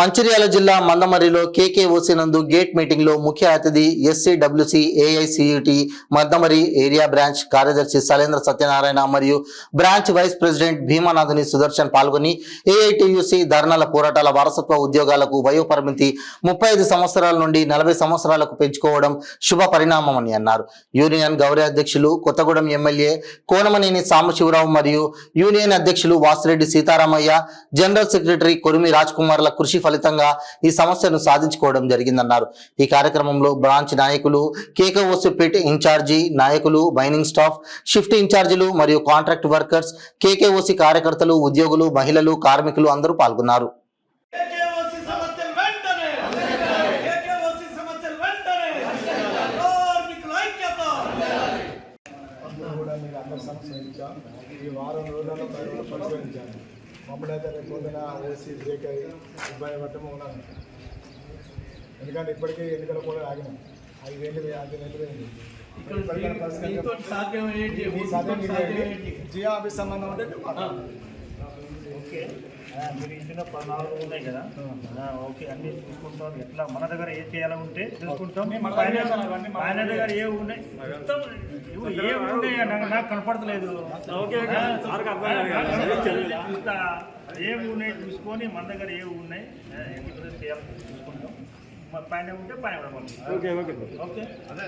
మంచిర్యాల జిల్లా మందమర్రిలో కేకేఓసీ నందు gate meeting లో ముఖ్య అతిథి ఎస్సీడబ్ల్యూసీ ఏఐసియుటి మందమర్రి ఏరియా బ్రాంచ్ కార్యదర్శి సలేంద్ర సత్యనారాయణ మరియు బ్రాంచ్ వైస్ ప్రెసిడెంట్ భీమానాథుని సుదర్శన్ పాల్గొని ఏఐటియుసి ధర్నాల పోరాటాల వారసత్వ ఉద్యోగాలకు వయోపరిమితి 35 సంవత్సరాల నుండి 40 సంవత్సరాలకు పెంచుకోవడం శుభ పరిణామమని అన్నారు. యూనియన్ గౌరవ అధ్యక్షులు కొత్తగూడెం ఎమ్మెల్యే కోనమనేని సాంబశివరావు మరియు యూనియన్ అధ్యక్షులు వాసిరెడ్డి సీతారామయ్య, జనరల్ సెక్రటరీ కొరిమి రాజ్ కుమార్ల కృషి ఫలితంగా ఈ సమస్యను సాధించుకోవడం జరిగిందన్నారు. ఈ కార్యక్రమంలో బ్రాంచ్ నాయకులు, కేకేఓసీ పిట్ ఇన్ఛార్జి నాయకులు, మైనింగ్ స్టాఫ్, షిఫ్ట్ ఇన్ఛార్జీలు మరియు కాంట్రాక్ట్ వర్కర్స్, కేకేఓసీ కార్యకర్తలు, ఉద్యోగులు, మహిళలు, కార్మికులు అందరూ పాల్గొన్నారు. ఈ వారం రోజుల్లో పరిశీలించాను. మమ్మల్ని రేపు పొద్దున ఓసీ బ్రేక్ అయ్యి ఇబ్బంది పట్టడం ఉన్నాను. ఎందుకంటే ఇప్పటికీ ఎన్నికలు కూడా ఆగినాం. 5 ఏళ్ళు 5 నెలలు అయింది. జియో ఆఫీస్ సంబంధం అంటే మీరు ఇంట్లో 14 ఉన్నాయి కదా. ఓకే, అన్నీ చూసుకుంటాం. ఎట్లా మన దగ్గర ఏ చేయాలో ఉంటే చూసుకుంటాం. ఆయన దగ్గర ఏ ఉన్నాయి మొత్తం ఏ ఉన్నాయి నాకు కనపడతలేదు. ఏమి ఉన్నాయి చూసుకొని మన దగ్గర ఏవి ఉన్నాయి చేయాలి చూసుకుంటాం. పైన ఉంటే పైన ఓకే ఓకే ఓకే అదే